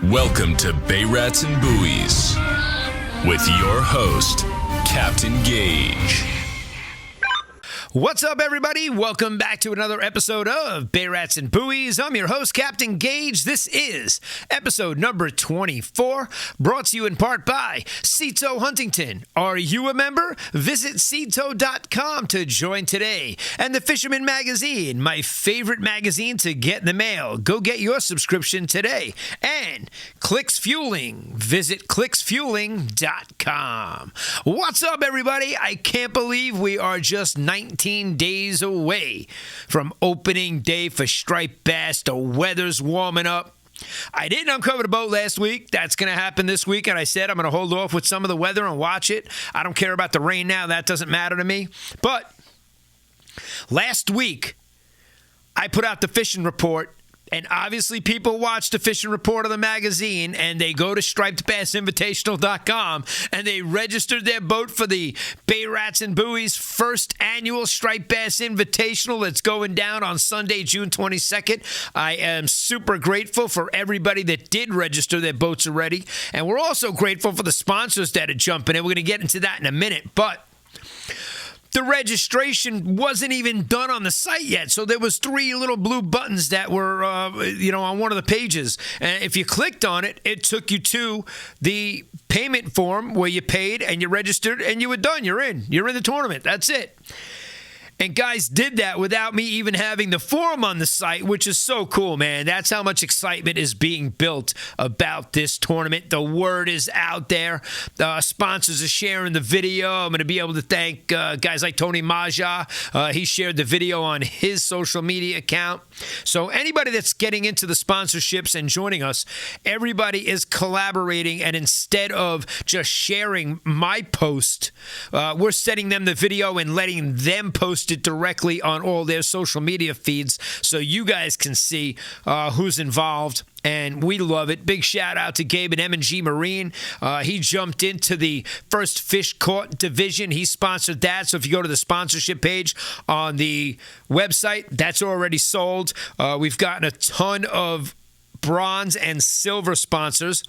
Welcome to Bay Rats and Buoys with your host, Captain Gage. What's up, everybody? Welcome back to another episode of Bay Rats and Buoys. I'm your host, Captain Gage. This is episode number 24, brought to you in part by Cito Huntington. Are you a member? Visit Cito.com to join today. And the Fisherman magazine, my favorite magazine to get in the mail. Go get your subscription today. And Clicks Fueling. Visit clicksfueling.com. What's up, everybody? I can't believe we are just 19 days away from opening day for striped bass. The weather's warming up. I didn't uncover the boat last week. That's going to happen this week, and I said I'm going to hold off with some of the weather and watch it. I don't care about the rain now. That doesn't matter to me. But last week, I put out the fishing report. And obviously people watch the fishing report of the magazine and they go to stripedbassinvitational.com and they registered their boat for the Bay Rats and Buoys first annual Striped Bass Invitational that's going down on Sunday, June 22nd. I am super grateful for everybody that did register their boats already. And we're also grateful for the sponsors that are jumping in. We're going to get into that in a minute. But the registration wasn't even done on the site yet. So there was 3 little blue buttons that were, on one of the pages. And if you clicked on it, it took you to the payment form where you paid and you registered and you were done. You're in. You're in the tournament. That's it. And guys did that without me even having the forum on the site, which is so cool, man. That's how much excitement is being built about this tournament. The word is out there. Sponsors are sharing the video. I'm going to be able to thank guys like Tony Maja. He shared the video on his social media account. So anybody that's getting into the sponsorships and joining us, everybody is collaborating. And instead of just sharing my post, we're sending them the video and letting them post it directly on all their social media feeds so you guys can see who's involved, and we love it. Big shout out to Gabe and M&G Marine. He jumped into the first fish caught division. He sponsored that, so if you go to the sponsorship page on the website, that's already sold. We've gotten a ton of bronze and silver sponsors.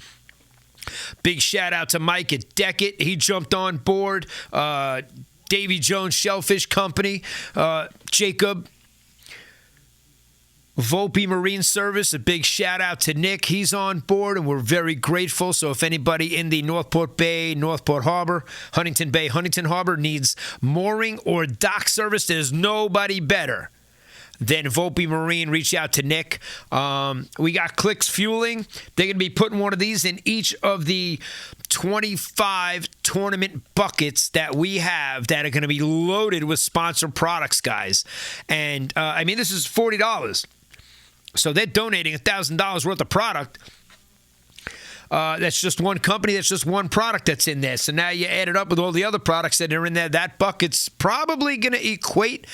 Big shout out to Mike at Deckett. He jumped on board. Davy Jones Shellfish Company, Jacob, Volpe Marine Service, a big shout out to Nick. He's on board, and we're very grateful. So if anybody in the Northport Bay, Northport Harbor, Huntington Bay, Huntington Harbor needs mooring or dock service, there's nobody better than Volpe Marine. Reach out to Nick. We got Clicks Fueling. They're going to be putting one of these in each of the 25 tournament buckets that we have that are going to be loaded with sponsored products, guys. And, this is $40. So they're donating $1,000 worth of product. That's just one company. That's just one product that's in there. So now you add it up with all the other products that are in there. That bucket's probably going to equate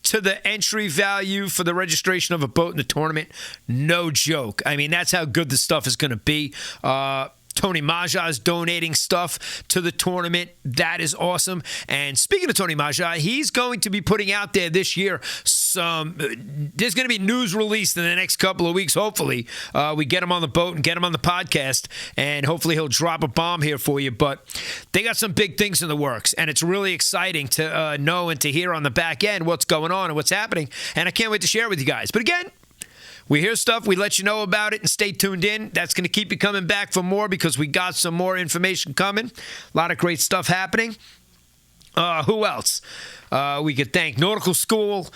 to the entry value for the registration of a boat in the tournament. No joke. I mean, that's how good the stuff is going to be. Tony Maja is donating stuff to the tournament. That is awesome. And speaking of Tony Maja, he's going to be putting out there this year there's going to be news released in the next couple of weeks. Hopefully, we get him on the boat and get him on the podcast, and hopefully he'll drop a bomb here for you. But they got some big things in the works, and it's really exciting to know and to hear on the back end what's going on and what's happening. And I can't wait to share it with you guys. But again, we hear stuff, we let you know about it, and stay tuned in. That's going to keep you coming back for more because we got some more information coming. A lot of great stuff happening. Who else? We could thank Nautical School.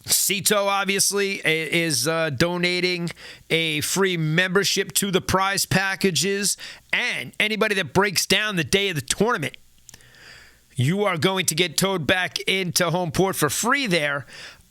Cito, obviously, is donating a free membership to the prize packages. And anybody that breaks down the day of the tournament, you are going to get towed back into home port for free there.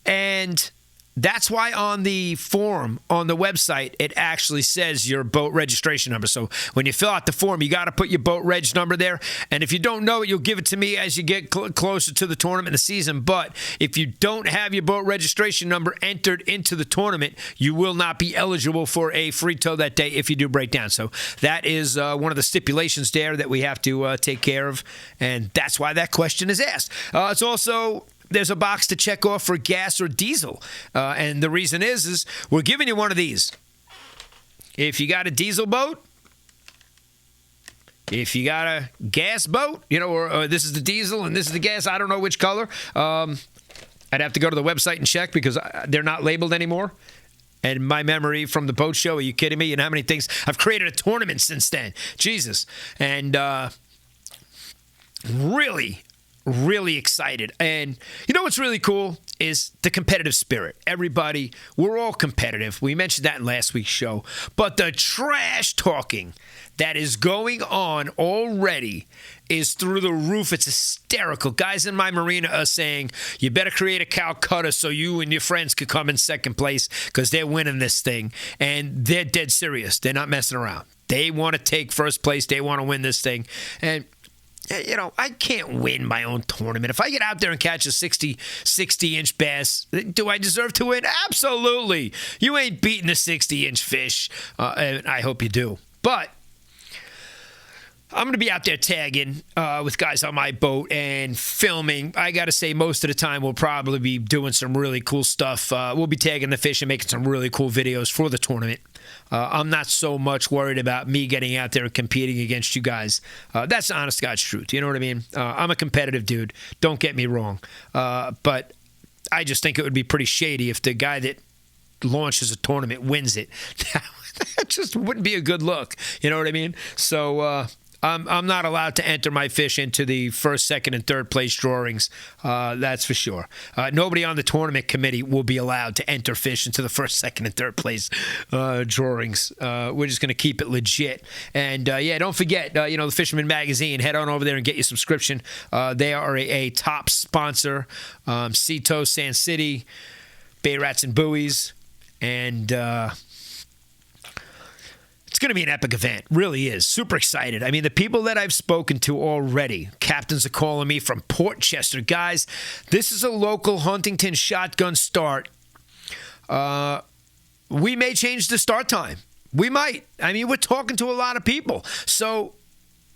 And that's why on the form on the website, it actually says your boat registration number. So when you fill out the form, you got to put your boat reg number there. And if you don't know it, you'll give it to me as you get closer to the tournament in the season. But if you don't have your boat registration number entered into the tournament, you will not be eligible for a free tow that day if you do break down. So that is one of the stipulations there that we have to take care of. And that's why that question is asked. It's also there's a box to check off for gas or diesel. And the reason is we're giving you one of these. if you got a diesel boat, if you got a gas boat, or this is the diesel and this is the gas, I don't know which color. I'd have to go to the website and check because they're not labeled anymore. And my memory from the boat show, are you kidding me? You know how many things? I've created a tournament since then. Jesus. And really, really excited. And you know what's really cool is the competitive spirit. Everybody, we're all competitive. We mentioned that in last week's show. But the trash talking that is going on already is through the roof. It's hysterical. Guys in my marina are saying, you better create a Calcutta so you and your friends could come in second place because they're winning this thing. And they're dead serious. They're not messing around. They want to take first place. They want to win this thing. And I can't win my own tournament. If I get out there and catch a 60-inch bass, do I deserve to win? Absolutely. You ain't beating a 60-inch fish, and I hope you do. But I'm going to be out there tagging with guys on my boat and filming. I got to say, most of the time, we'll probably be doing some really cool stuff. We'll be tagging the fish and making some really cool videos for the tournament. I'm not so much worried about me getting out there and competing against you guys. That's the honest God's truth. You know what I mean? I'm a competitive dude. Don't get me wrong. But I just think it would be pretty shady if the guy that launches a tournament wins it. That just wouldn't be a good look. You know what I mean? So I'm not allowed to enter my fish into the first, second, and third place drawings. That's for sure. Nobody on the tournament committee will be allowed to enter fish into the first, second, and third place drawings. We're just going to keep it legit. And, don't forget, the Fisherman Magazine. Head on over there and get your subscription. They are a top sponsor. Cito, Sand City, Bay Rats and Buoys. And it's going to be an epic event. Really is. Super excited. I mean, the people that I've spoken to already, captains are calling me from Port Chester. Guys, this is a local Huntington shotgun start. We may change the start time. We might. I mean, we're talking to a lot of people. So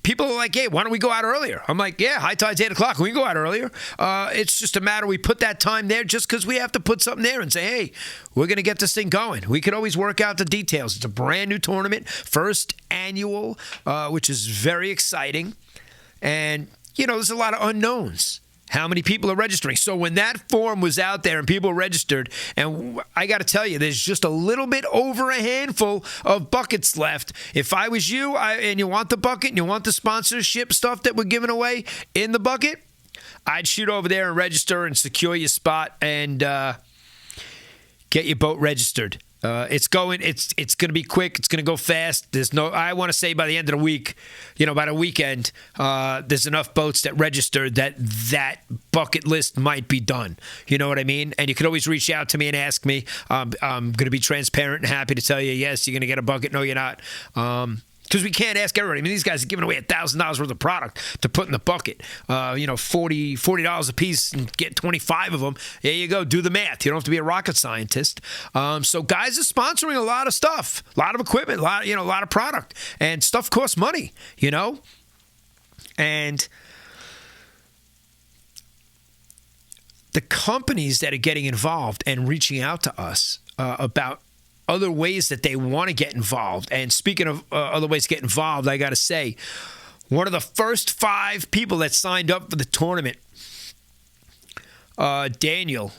people are like, hey, why don't we go out earlier? I'm like, yeah, high tide's 8 o'clock. We can go out earlier. It's just a matter we put that time there just because we have to put something there and say, hey, we're going to get this thing going. We could always work out the details. It's a brand new tournament, first annual, which is very exciting. And, there's a lot of unknowns. How many people are registering? So when that form was out there and people registered, and I got to tell you, there's just a little bit over a handful of buckets left. If I was you and you want the bucket and you want the sponsorship stuff that we're giving away in the bucket, I'd shoot over there and register and secure your spot and get your boat registered. It's going to be quick. It's going to go fast. I want to say by the end of the week, by the weekend, there's enough boats that register that bucket list might be done. You know what I mean? And you can always reach out to me and ask me. I'm going to be transparent and happy to tell you, yes, you're going to get a bucket. No, you're not. Because we can't ask everybody. I mean, these guys are giving away $1,000 worth of product to put in the bucket. $40 a piece and get 25 of them. There you go. Do the math. You don't have to be a rocket scientist. So guys are sponsoring a lot of stuff, a lot of equipment, a lot of product, and stuff costs money. And the companies that are getting involved and reaching out to us about other ways that they want to get involved. And speaking of other ways to get involved, I got to say, one of the first 5 people that signed up for the tournament, Daniel,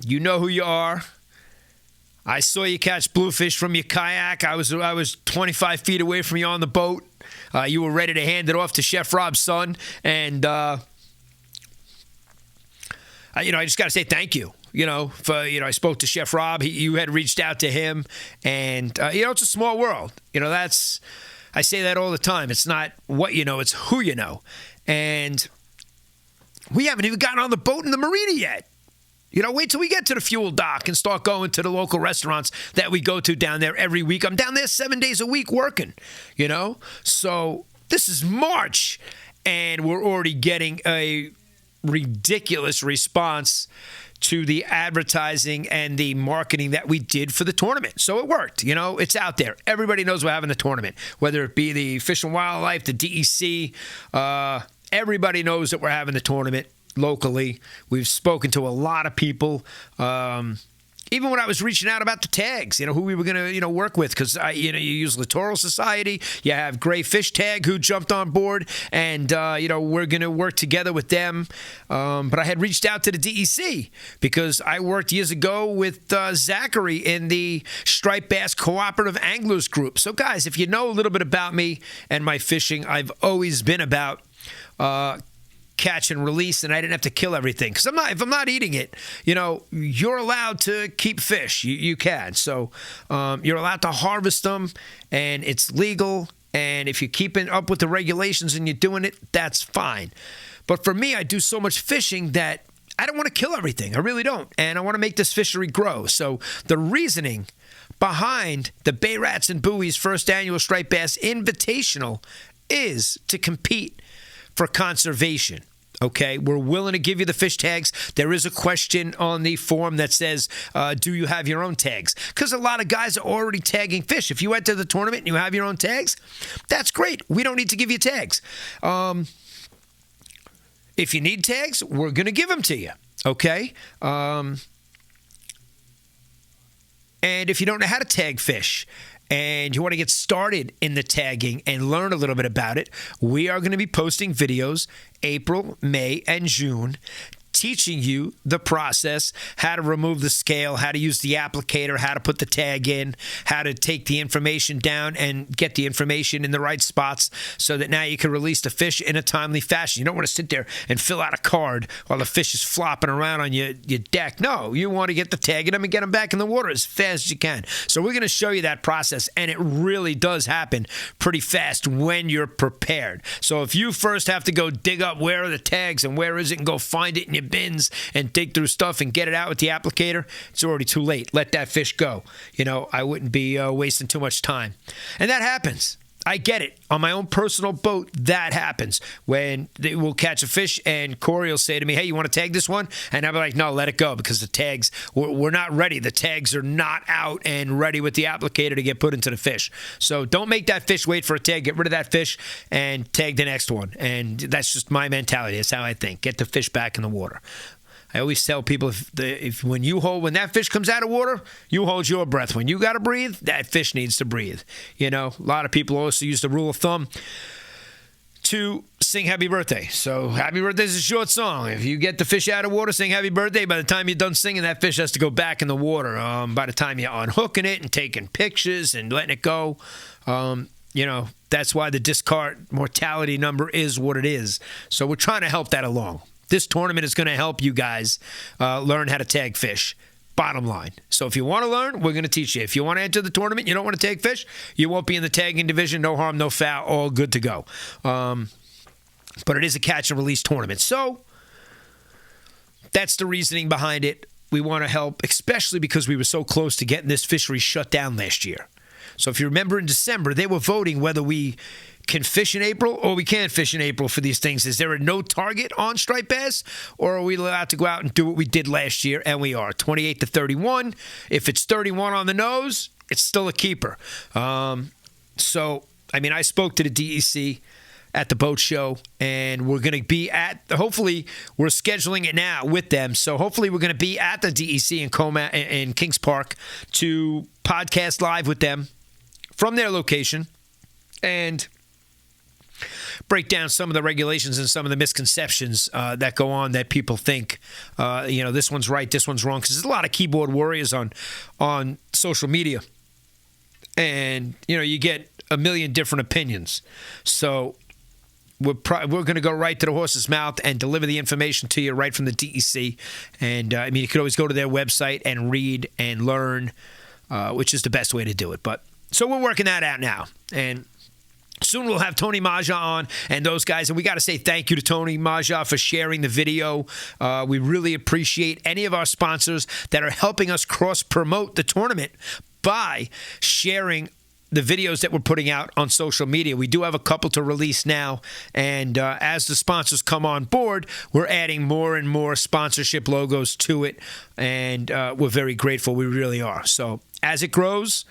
you know who you are. I saw you catch bluefish from your kayak. I was 25 feet away from you on the boat. You were ready to hand it off to Chef Rob's son. And, I just got to say thank you. I spoke to Chef Rob. You had reached out to him, and it's a small world. I say that all the time. It's not what you know, it's who you know. And we haven't even gotten on the boat in the marina yet. Wait till we get to the fuel dock and start going to the local restaurants that we go to down there every week. I'm down there 7 days a week working, So this is March, and we're already getting a ridiculous response to the advertising and the marketing that we did for the tournament. So it worked. It's out there. Everybody knows we're having the tournament, whether it be the Fish and Wildlife, the DEC. Everybody knows that we're having the tournament locally. We've spoken to a lot of people. even when I was reaching out about the tags, who we were going to, work with, because you use Littoral Society, you have Gray Fish Tag who jumped on board, and we're going to work together with them. But I had reached out to the DEC because I worked years ago with Zachary in the Striped Bass Cooperative Anglers Group. So guys, if you know a little bit about me and my fishing, I've always been about catch and release, and I didn't have to kill everything, because if I'm not eating it, you're allowed to keep fish. You can. So you're allowed to harvest them, and it's legal, and if you're keeping up with the regulations and you're doing it, that's fine. But for me, I do so much fishing that I don't want to kill everything. I really don't. And I want to make this fishery grow. So the reasoning behind the Bay Rats and Buoys first annual Striped Bass Invitational is to compete for conservation. Okay, we're willing to give you the fish tags. There is a question on the form that says, do you have your own tags? Because a lot of guys are already tagging fish. If you enter the tournament and you have your own tags, that's great. We don't need to give you tags. If you need tags, we're going to give them to you. Okay? And if you don't know how to tag fish, and you want to get started in the tagging and learn a little bit about it, we are going to be posting videos April, May, and June teaching you the process, how to remove the scale, how to use the applicator, how to put the tag in, how to take the information down and get the information in the right spots so that now you can release the fish in a timely fashion. You don't want to sit there and fill out a card while the fish is flopping around on your deck. No, you want to get the tag in them and get them back in the water as fast as you can. So we're going to show you that process, and it really does happen pretty fast when you're prepared. So if you first have to go dig up where are the tags and where is it and go find it in your bins and dig through stuff and get it out with the applicator, it's already too late. Let that fish go. I wouldn't be wasting too much time. And that happens. I get it. On my own personal boat, that happens. When we'll catch a fish and Corey will say to me, hey, you want to tag this one? And I'll be like, no, let it go, because the tags, we're not ready. The tags are not out and ready with the applicator to get put into the fish. So don't make that fish wait for a tag. Get rid of that fish and tag the next one. And that's just my mentality. That's how I think. Get the fish back in the water. I always tell people, when that fish comes out of water, you hold your breath. When you got to breathe, that fish needs to breathe. A lot of people also use the rule of thumb to sing happy birthday. So happy birthday is a short song. If you get the fish out of water, sing happy birthday. By the time you're done singing, that fish has to go back in the water. By the time you're unhooking it and taking pictures and letting it go, that's why the discard mortality number is what it is. So we're trying to help that along. This tournament is going to help you guys learn how to tag fish, bottom line. So if you want to learn, we're going to teach you. If you want to enter the tournament, you don't want to tag fish, you won't be in the tagging division. No harm, no foul, all good to go. But it is a catch and release tournament. So that's the reasoning behind it. We want to help, especially because we were so close to getting this fishery shut down last year. So if you remember in December, they were voting whether we can fish in April or we can't fish in April for these things. Is there a no target on striped bass, or are we allowed to go out and do what we did last year? And we are 28 to 31. If it's 31 on the nose, it's still a keeper. I spoke to the DEC at the boat show, and we're going to be hopefully we're scheduling it now with them. So hopefully we're going to be at the DEC in Kings Park to podcast live with them from their location and break down some of the regulations and some of the misconceptions that go on, that people think, this one's right, this one's wrong. Because there's a lot of keyboard warriors on social media. And, you get a million different opinions. So we're going to go right to the horse's mouth and deliver the information to you right from the DEC. And, you could always go to their website and read and learn, which is the best way to do it. So we're working that out now. And soon we'll have Tony Maja on and those guys. And we got to say thank you to Tony Maja for sharing the video. We really appreciate any of our sponsors that are helping us cross-promote the tournament by sharing the videos that we're putting out on social media. We do have a couple to release now. And as the sponsors come on board, we're adding more and more sponsorship logos to it. And we're very grateful. We really are. So as it grows,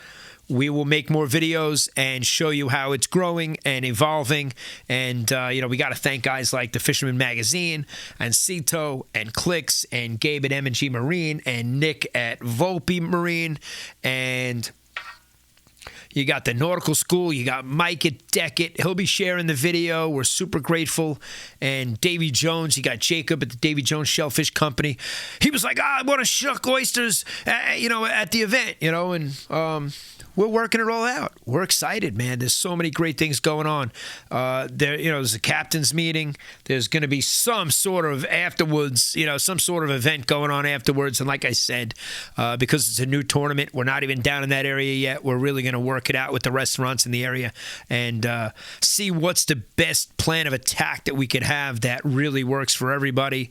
we will make more videos and show you how it's growing and evolving. And, we got to thank guys like the Fisherman Magazine and Cito and Clicks and Gabe at M&G Marine and Nick at Volpe Marine. And you got the Nautical School. You got Mike at Deckett. He'll be sharing the video. We're super grateful. And Davy Jones, you got Jacob at the Davy Jones Shellfish Company. He was like, I want to shuck oysters, at the event, and we're working it all out. We're excited, man. There's so many great things going on. There's a captain's meeting. There's going to be some sort of afterwards, some sort of event going on afterwards. And like I said, because it's a new tournament, we're not even down in that area yet. We're really going to work it out with the restaurants in the area and see what's the best plan of attack that we could have that really works for everybody.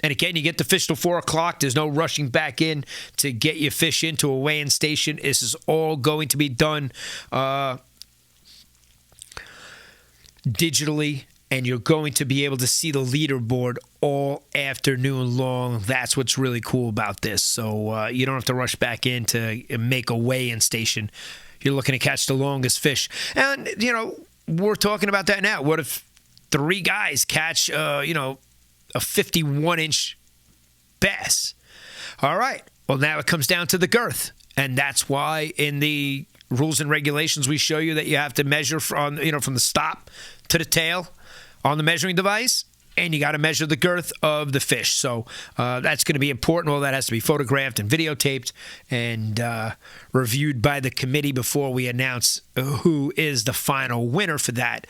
And again, you get the fish till 4 o'clock. There's no rushing back in to get your fish into a weighing station. This is all going to be done digitally, and you're going to be able to see the leaderboard all afternoon long. That's what's really cool about this. So you don't have to rush back in to make a weigh-in station. You're looking to catch the longest fish. And, we're talking about that now. What if 3 guys catch, a 51-inch bass? All right. Well, now it comes down to the girth. And that's why in the rules and regulations we show you that you have to measure from the stop to the tail on the measuring device. And you got to measure the girth of the fish. So that's going to be important. All that has to be photographed and videotaped and reviewed by the committee before we announce who is the final winner for that.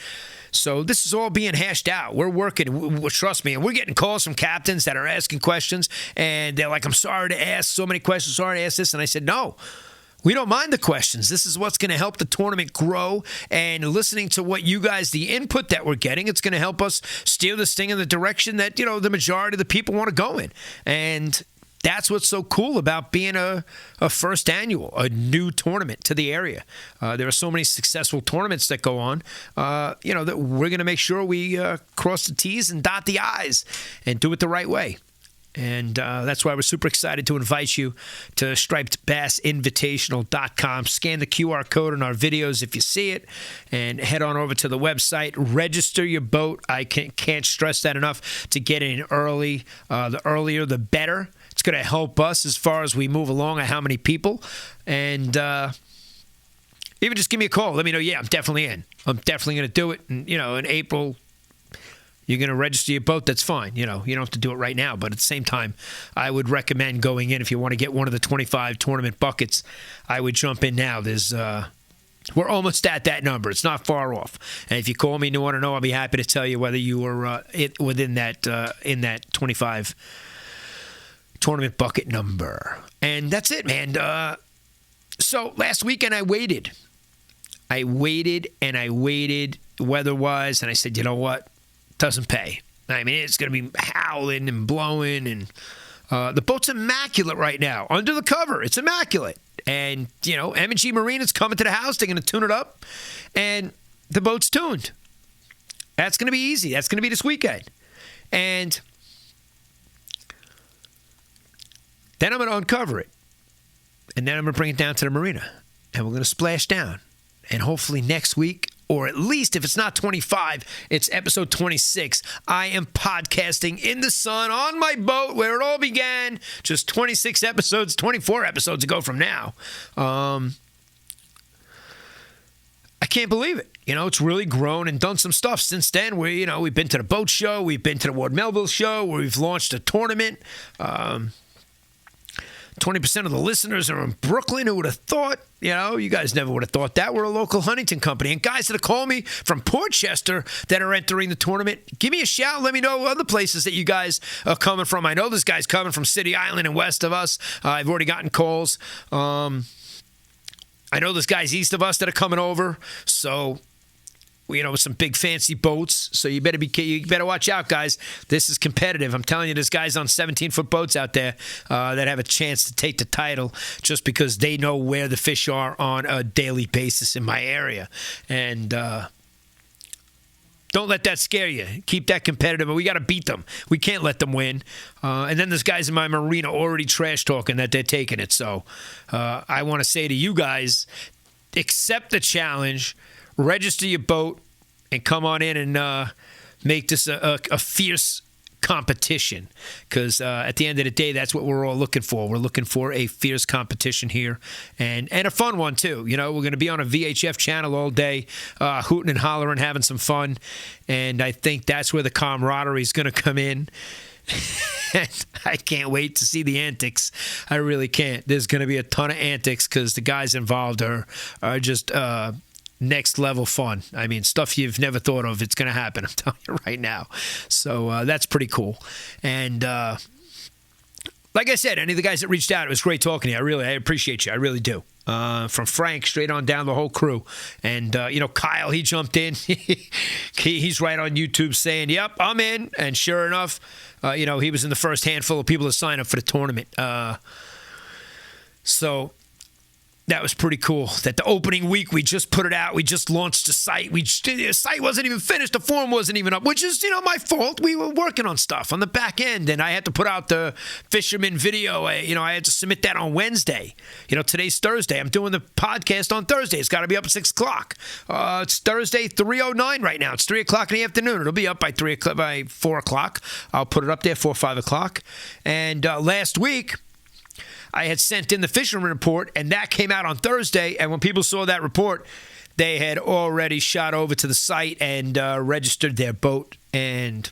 So this is all being hashed out. We're working, trust me, and we're getting calls from captains that are asking questions, and they're like, I'm sorry to ask so many questions, sorry to ask this. And I said, no, we don't mind the questions. This is what's going to help the tournament grow, and listening to what you guys, the input that we're getting, it's going to help us steer this thing in the direction that, the majority of the people want to go in. And that's what's so cool about being a first annual, a new tournament to the area. There are so many successful tournaments that go on, that we're going to make sure we cross the T's and dot the I's and do it the right way. And that's why we're super excited to invite you to stripedbassinvitational.com. Scan the QR code in our videos if you see it, and head on over to the website. Register your boat. I can't stress that enough, to get in early. The earlier, the better. It's going to help us as far as we move along and how many people. And even just give me a call. Let me know, I'm definitely in. I'm definitely going to do it. And, in April, you're going to register your boat. That's fine. You don't have to do it right now. But at the same time, I would recommend going in. If you want to get one of the 25 tournament buckets, I would jump in now. We're almost at that number. It's not far off. And if you call me and you want to know, I'll be happy to tell you whether you were within that in that 25 tournament bucket number. And that's it, man. So last weekend I waited weather-wise, and I said, you know what? Doesn't pay. I mean, it's going to be howling and blowing, and the boat's immaculate right now. Under the cover, it's immaculate. And, M&G Marine is coming to the house. They're going to tune it up, and the boat's tuned. That's going to be easy. That's going to be this weekend. And then I'm going to uncover it. And then I'm going to bring it down to the marina. And we're going to splash down. And hopefully next week, or at least if it's not 25, it's episode 26. I am podcasting in the sun on my boat where it all began just 26 episodes, 24 episodes ago from now. I can't believe it. It's really grown and done some stuff since then. We've been to the boat show. We've been to the Ward Melville show where we've launched a tournament. 20% of the listeners are in Brooklyn. Who would have thought? You guys never would have thought that. We're a local Huntington company. And guys that have called me from Portchester that are entering the tournament, give me a shout. Let me know other places that you guys are coming from. I know this guy's coming from City Island and west of us. I've already gotten calls. I know there's guys east of us that are coming over. So, with some big fancy boats. So you better watch out, guys. This is competitive. I'm telling you, there's guys on 17-foot boats out there that have a chance to take the title just because they know where the fish are on a daily basis in my area. And Don't let that scare you. Keep that competitive. But we got to beat them. We can't let them win. And then there's guys in my marina already trash talking that they're taking it. So I want to say to you guys, accept the challenge, register your boat, and come on in and make this a fierce competition, because at the end of the day, that's what we're all looking for. We're looking for a fierce competition here, and a fun one too. We're going to be on a VHF channel all day, hooting and hollering, having some fun, and I think that's where the camaraderie is going to come in. And I can't wait to see the antics. I really can't. There's going to be a ton of antics because the guys involved are just next level fun. I mean, stuff you've never thought of. It's going to happen. I'm telling you right now. So that's pretty cool. And like I said, any of the guys that reached out, it was great talking to you. I appreciate you. I really do. From Frank straight on down the whole crew. And, Kyle, he jumped in. He's right on YouTube saying, yep, I'm in. And sure enough, he was in the first handful of people to sign up for the tournament. So that was pretty cool. That the opening week, we just put it out. We just launched the site. The site wasn't even finished. The form wasn't even up, which is, my fault. We were working on stuff on the back end, and I had to put out the fisherman video. I had to submit that on Wednesday. Today's Thursday. I'm doing the podcast on Thursday. It's got to be up at 6 o'clock. It's Thursday, 3:09 right now. It's 3 o'clock in the afternoon. It'll be up by 4 o'clock. I'll put it up there 4 or 5 o'clock. And last week, I had sent in the fisherman report, and that came out on Thursday. And when people saw that report, they had already shot over to the site and registered their boat. And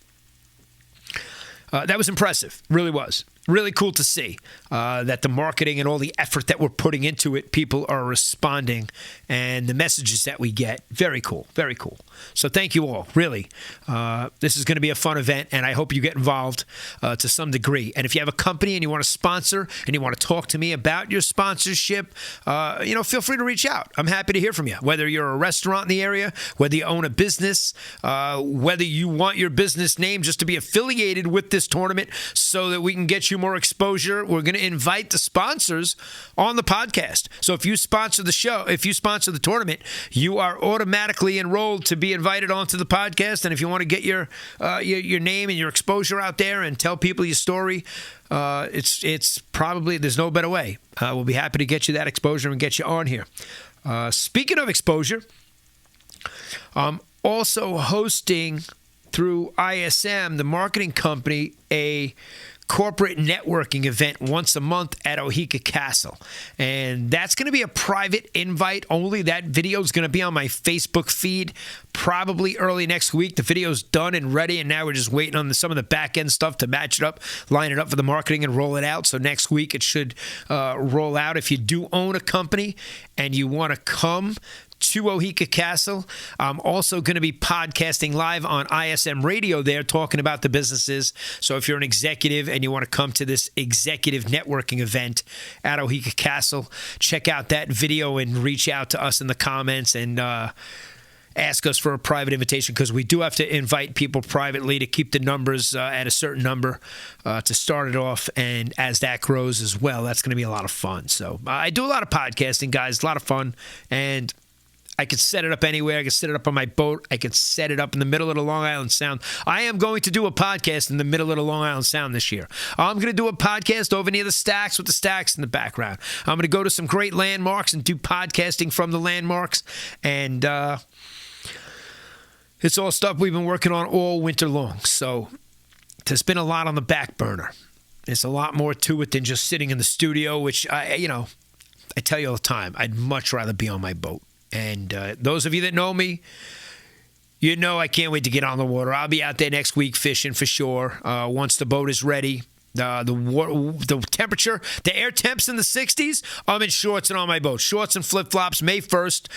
that was impressive. Really was. Really cool to see that the marketing and all the effort that we're putting into it, people are responding, and the messages that we get, very cool, very cool. So thank you all, really. This is going to be a fun event, and I hope you get involved to some degree. And if you have a company and you want to sponsor and you want to talk to me about your sponsorship, feel free to reach out. I'm happy to hear from you, whether you're a restaurant in the area, whether you own a business, whether you want your business name just to be affiliated with this tournament so that we can get you more exposure. We're going to invite the sponsors on the podcast. So if you sponsor the show, if you sponsor the tournament, you are automatically enrolled to be invited onto the podcast. And if you want to get your name and your exposure out there and tell people your story, it's probably, there's no better way. We'll be happy to get you that exposure and get you on here. Speaking of exposure, I'm also hosting through ISM, the marketing company, a corporate networking event once a month at Oheka Castle. And that's going to be a private invite only. That video is going to be on my Facebook feed probably early next week. The video's done and ready, and now we're just waiting on some of the back-end stuff to match it up, line it up for the marketing, and roll it out. So next week it should roll out. If you do own a company and you want to come to Oheka Castle, I'm also going to be podcasting live on ISM Radio there, talking about the businesses. So if you're an executive and you want to come to this executive networking event at Oheka Castle, check out that video and reach out to us in the comments and ask us for a private invitation, because we do have to invite people privately to keep the numbers at a certain number to start it off. And as that grows as well, that's going to be a lot of fun. So I do a lot of podcasting, guys, a lot of fun. And I could set it up anywhere. I could set it up on my boat. I could set it up in the middle of the Long Island Sound. I am going to do a podcast in the middle of the Long Island Sound this year. I'm going to do a podcast over near the stacks with the stacks in the background. I'm going to go to some great landmarks and do podcasting from the landmarks. And it's all stuff we've been working on all winter long. So there's been a lot on the back burner. There's a lot more to it than just sitting in the studio, which, I tell you all the time, I'd much rather be on my boat. And those of you that know me, I can't wait to get on the water. I'll be out there next week fishing for sure. Once the boat is ready, the temperature, the air temps in the 60s, I'm in shorts and on my boat. Shorts and flip-flops, May 1st.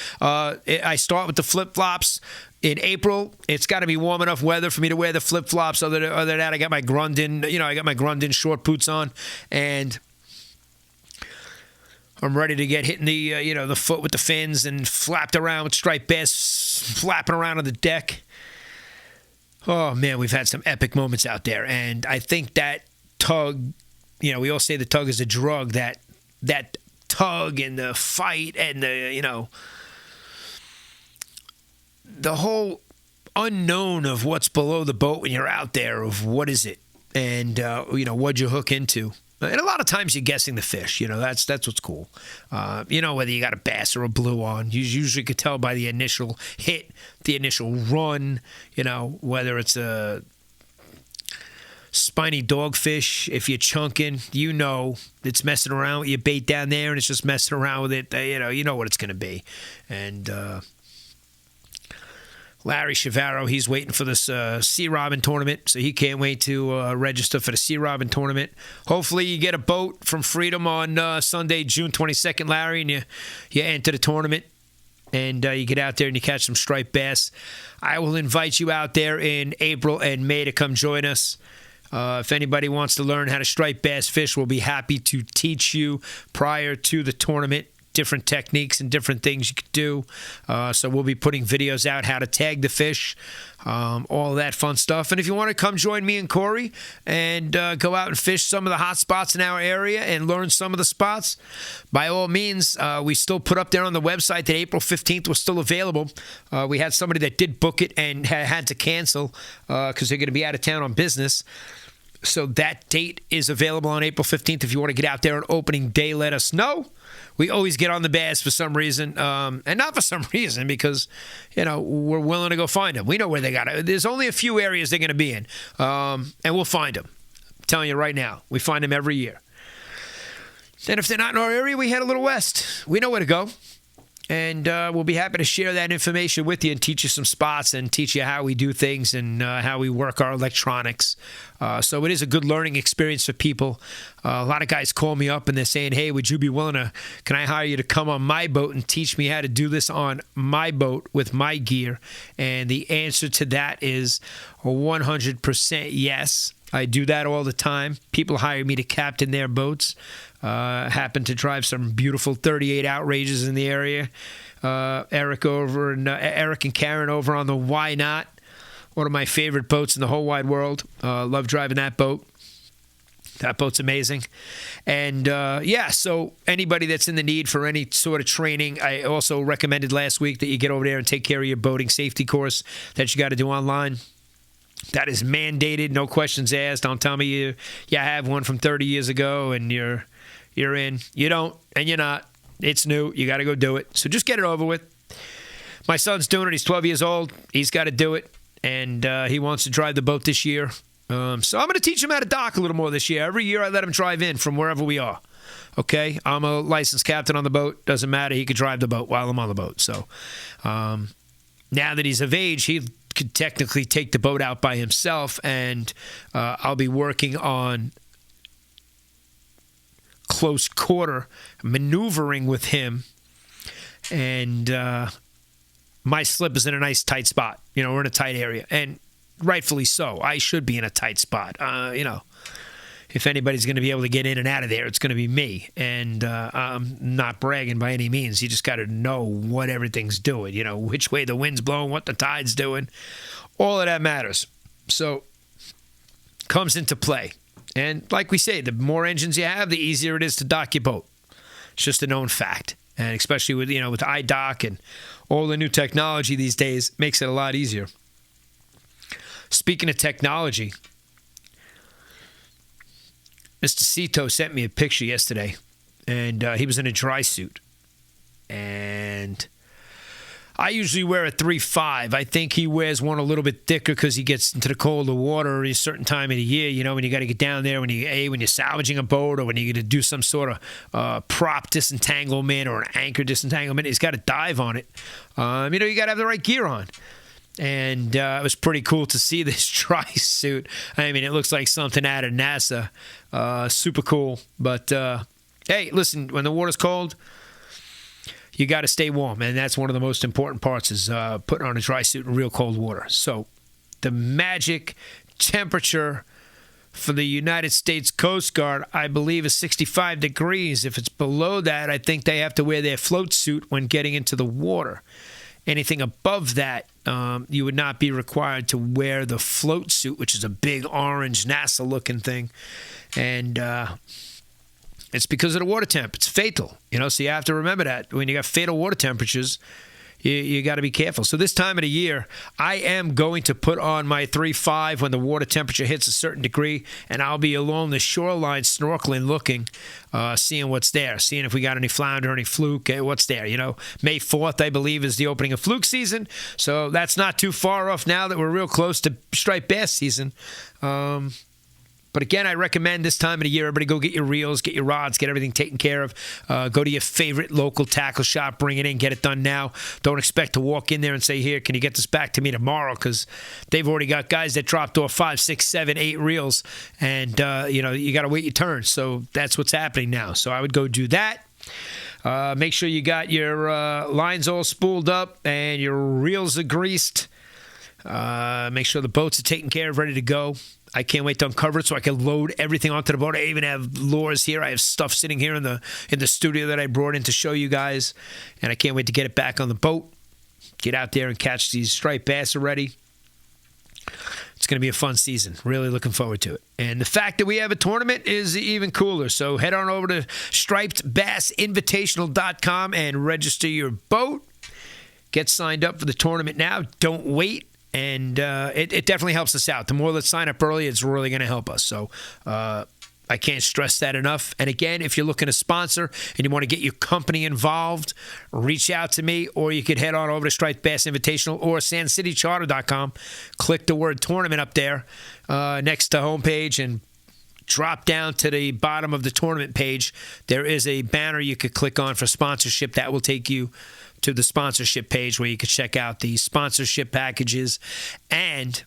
I start with the flip-flops. In April, it's got to be warm enough weather for me to wear the flip-flops. Other than that, I got my Grundin, short boots on, and I'm ready to get hitting the foot with the fins and flapped around with striped bass, flapping around on the deck. Oh, man, we've had some epic moments out there. And I think that tug, we all say the tug is a drug, that tug and the fight and the whole unknown of what's below the boat when you're out there, of what is it, and what'd you hook into. And a lot of times you're guessing the fish. That's what's cool. Whether you got a bass or a blue on, you usually could tell by the initial hit, the initial run. Whether it's a spiny dogfish, if you're chunking, it's messing around with your bait down there, and it's just messing around with it. You know what it's going to be. And Larry Chavarro, he's waiting for this Sea Robin tournament, so he can't wait to register for the Sea Robin tournament. Hopefully you get a boat from Freedom on Sunday, June 22nd, Larry, and you enter the tournament, and you get out there and you catch some striped bass. I will invite you out there in April and May to come join us. If anybody wants to learn how to stripe bass fish, we'll be happy to teach you prior to the tournament. Different techniques and different things you could do. So we'll be putting videos out how to tag the fish, all of that fun stuff. And if you want to come join me and Corey and go out and fish some of the hot spots in our area and learn some of the spots, by all means, we still put up there on the website that April 15th was still available. We had somebody that did book it and had to cancel because they're going to be out of town on business. So that date is available on April 15th. If you want to get out there on opening day, let us know. We always get on the bass for some reason, and not for some reason, because, we're willing to go find them. We know where they got it. There's only a few areas they're going to be in, and we'll find them. I'm telling you right now, we find them every year. And if they're not in our area, we head a little west. We know where to go. And we'll be happy to share that information with you and teach you some spots and teach you how we do things and how we work our electronics. So it is a good learning experience for people. A lot of guys call me up and they're saying, hey, would you be willing to, can I hire you to come on my boat and teach me how to do this on my boat with my gear? And the answer to that is 100% yes. I do that all the time. People hire me to captain their boats. Happen to drive some beautiful 38 outrages in the area. Eric and Karen over on the Why Not, one of my favorite boats in the whole wide world. Love driving that boat. That boat's amazing. And so anybody that's in the need for any sort of training, I also recommended last week that you get over there and take care of your boating safety course that you got to do online. That is mandated, no questions asked. Don't tell me you have one from 30 years ago and you're in. You don't, and you're not. It's new. You got to go do it. So just get it over with. My son's doing it. He's 12 years old. He's got to do it, and he wants to drive the boat this year. So I'm going to teach him how to dock a little more this year. Every year I let him drive in from wherever we are. Okay? I'm a licensed captain on the boat. Doesn't matter. He could drive the boat while I'm on the boat. So now that he's of age, he could technically take the boat out by himself, and I'll be working on close quarter maneuvering with him, and my slip is in a nice tight spot. We're in a tight area, and rightfully so. I should be in a tight spot. If anybody's going to be able to get in and out of there, it's going to be me. And I'm not bragging by any means. You just got to know what everything's doing, which way the wind's blowing, what the tide's doing. All of that matters. So comes into play. And like we say, the more engines you have, the easier it is to dock your boat. It's just a known fact. And especially with, with iDock and all the new technology these days, makes it a lot easier. Speaking of technology, Mr. Cito sent me a picture yesterday, and he was in a dry suit. And I usually wear a 3.5. I think he wears one a little bit thicker because he gets into the colder water at a certain time of the year, when you got to get down there, when you're salvaging a boat or when you're going to do some sort of prop disentanglement or an anchor disentanglement. He's got to dive on it. You got to have the right gear on. And it was pretty cool to see this dry suit. I mean, it looks like something out of NASA. Super cool. But, hey, listen, when the water's cold, you got to stay warm. And that's one of the most important parts is putting on a dry suit in real cold water. So the magic temperature for the United States Coast Guard, I believe, is 65 degrees. If it's below that, I think they have to wear their float suit when getting into the water. Anything above that, you would not be required to wear the float suit, which is a big orange NASA-looking thing. And it's because of the water temp. It's fatal, so you have to remember that. When you got fatal water temperatures, you got to be careful. So this time of the year, I am going to put on my 3.5 when the water temperature hits a certain degree, and I'll be along the shoreline snorkeling, looking, seeing what's there, seeing if we got any flounder, any fluke, what's there. May 4th, I believe, is the opening of fluke season, so that's not too far off now that we're real close to striped bass season. But again, I recommend this time of the year, everybody go get your reels, get your rods, get everything taken care of. Go to your favorite local tackle shop, bring it in, get it done now. Don't expect to walk in there and say, here, can you get this back to me tomorrow? Because they've already got guys that dropped off 5, 6, 7, 8 reels, and you got to wait your turn. So that's what's happening now. So I would go do that. Make sure you got your lines all spooled up and your reels are greased. Make sure the boats are taken care of, ready to go. I can't wait to uncover it so I can load everything onto the boat. I even have lures here. I have stuff sitting here in the studio that I brought in to show you guys, and I can't wait to get it back on the boat. Get out there and catch these striped bass already. It's going to be a fun season. Really looking forward to it. And the fact that we have a tournament is even cooler. So head on over to stripedbassinvitational.com and register your boat. Get signed up for the tournament now. Don't wait. And it definitely helps us out. The more that sign up early, it's really going to help us. So I can't stress that enough. And again, if you're looking to sponsor and you want to get your company involved, reach out to me, or you could head on over to Striped Bass Invitational or SandCityCharter.com. Click the word tournament up there next to homepage and drop down to the bottom of the tournament page. There is a banner you could click on for sponsorship. That will take you to the sponsorship page where you can check out the sponsorship packages, and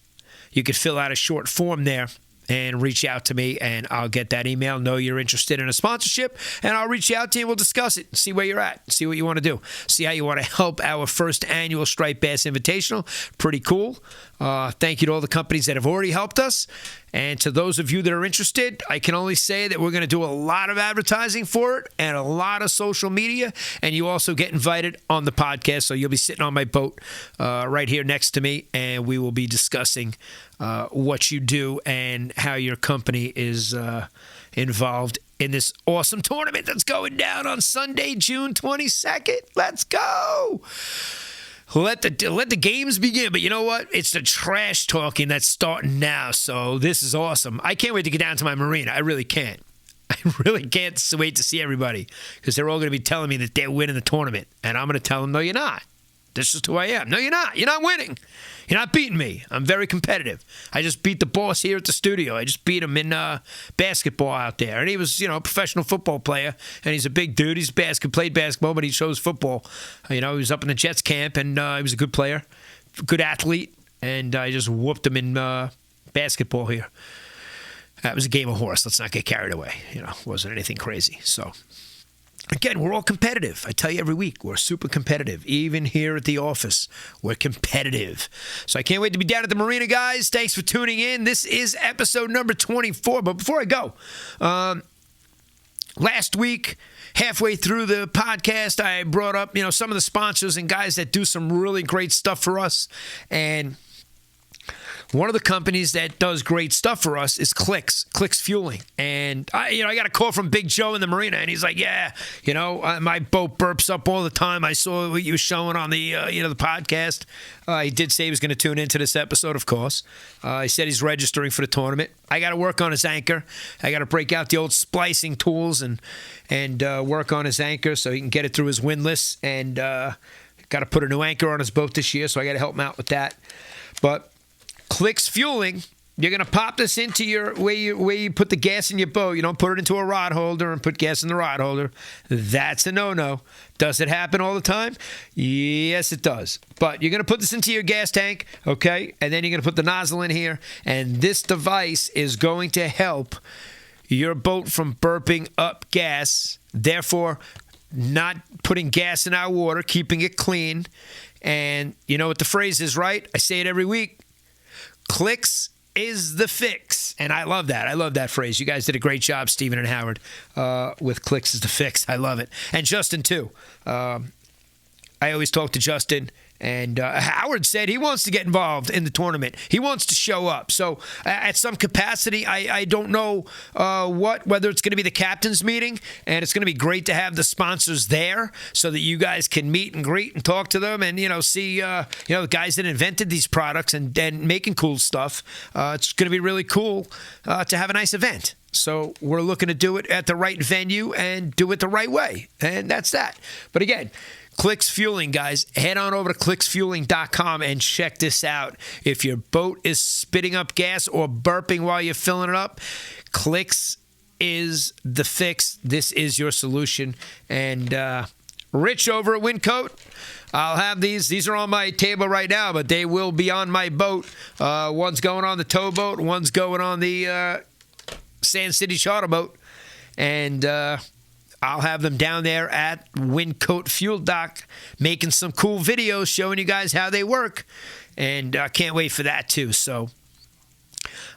you could fill out a short form there and reach out to me, and I'll get that email, know you're interested in a sponsorship, and I'll reach out to you and we'll discuss it, see where you're at, see what you want to do, see how you want to help our first annual Striped Bass Invitational. Pretty cool. Thank you to all the companies that have already helped us. And to those of you that are interested, I can only say that we're going to do a lot of advertising for it and a lot of social media. And you also get invited on the podcast. So you'll be sitting on my boat right here next to me, and we will be discussing what you do and how your company is involved in this awesome tournament that's going down on Sunday, June 22nd. Let's go. Let the games begin. But you know what? It's the trash talking that's starting now. So this is awesome. I can't wait to get down to my marina. I really can't. I really can't wait to see everybody, because they're all going to be telling me that they're winning the tournament. And I'm going to tell them, no, you're not. This is who I am. No, you're not. You're not winning. You're not beating me. I'm very competitive. I just beat the boss here at the studio. I just beat him in basketball out there. And he was, a professional football player. And he's a big dude. He's played basketball, but he chose football. He was up in the Jets camp, and he was a good player, good athlete. And I just whooped him in basketball here. That was a game of horse. Let's not get carried away. It wasn't anything crazy. So, again, we're all competitive. I tell you every week, we're super competitive. Even here at the office, we're competitive. So I can't wait to be down at the marina, guys. Thanks for tuning in. This is episode number 24. But before I go, last week, halfway through the podcast, I brought up, some of the sponsors and guys that do some really great stuff for us. And one of the companies that does great stuff for us is Clicks Fueling. And I got a call from Big Joe in the marina, and he's like, yeah, my boat burps up all the time. I saw what you were showing on the the podcast. He did say he was going to tune into this episode, of course. He said he's registering for the tournament. I got to work on his anchor. I got to break out the old splicing tools and work on his anchor so he can get it through his windlass. And got to put a new anchor on his boat this year, so I got to help him out with that. But Clicks Fueling, you're going to pop this into your where you put the gas in your boat. You don't put it into a rod holder and put gas in the rod holder. That's a no-no. Does it happen all the time? Yes, it does. But you're going to put this into your gas tank, okay? And then you're going to put the nozzle in here. And this device is going to help your boat from burping up gas, therefore not putting gas in our water, keeping it clean. And you know what the phrase is, right? I say it every week. Clicks is the fix. And I love that. I love that phrase. You guys did a great job, Stephen and Howard, with Clicks is the fix. I love it. And Justin, too. I always talk to Justin, And Howard said he wants to get involved in the tournament. He wants to show up. So at some capacity, I don't know whether it's going to be the captain's meeting, and it's going to be great to have the sponsors there so that you guys can meet and greet and talk to them and, see, the guys that invented these products and making cool stuff. It's going to be really cool to have a nice event. So we're looking to do it at the right venue and do it the right way. And that's that. But again, Clicks Fueling, guys. Head on over to clicksfueling.com and check this out. If your boat is spitting up gas or burping while you're filling it up, Clicks is the fix. This is your solution. And Rich over at Windcoat, I'll have these. These are on my table right now, but they will be on my boat. One's going on the towboat. One's going on the Sand City charter boat, and I'll have them down there at Windcoat Fuel Dock making some cool videos showing you guys how they work, and I can't wait for that too. So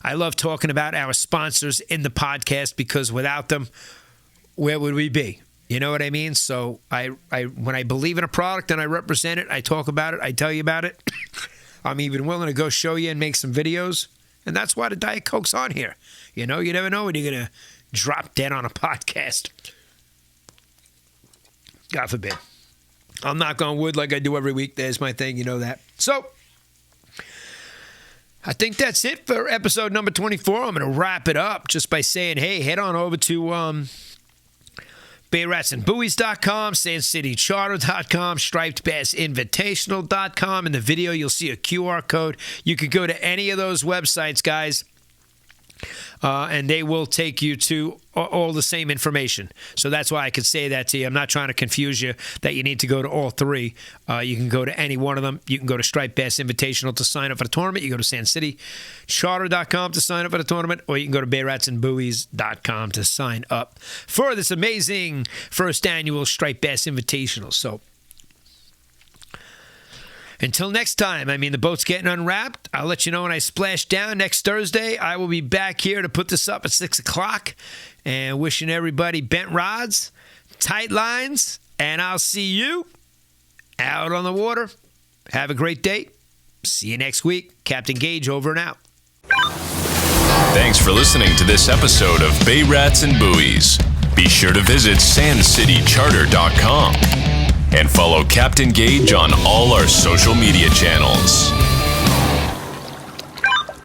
I love talking about our sponsors in the podcast because without them, where would we be? You know what I mean? So I when I believe in a product and I represent it, I talk about it, I tell you about it. I'm even willing to go show you and make some videos. And that's why the Diet Coke's on here. You never know when you're going to drop dead on a podcast. God forbid. I'm not on wood like I do every week. There's my thing. You know that. So, I think that's it for episode number 24. I'm going to wrap it up just by saying, hey, head on over to BayRatsandBuoys.com, SandCityCharter.com, StripedBassInvitational.com. In the video, you'll see a QR code. You could go to any of those websites, guys, and they will take you to all the same information. So that's why I could say that to you. I'm not trying to confuse you that you need to go to all three. You can go to any one of them. You can go to Striped Bass Invitational to sign up for the tournament. You go to SandCityCharter.com to sign up for the tournament, or you can go to BayRatsandBuoys.com to sign up for this amazing first annual Striped Bass Invitational. So until next time, the boat's getting unwrapped. I'll let you know when I splash down next Thursday. I will be back here to put this up at 6 o'clock. And wishing everybody bent rods, tight lines, and I'll see you out on the water. Have a great day. See you next week. Captain Gage over and out. Thanks for listening to this episode of Bay Rats and Buoys. Be sure to visit SandCityCharter.com and follow Captain Gage on all our social media channels.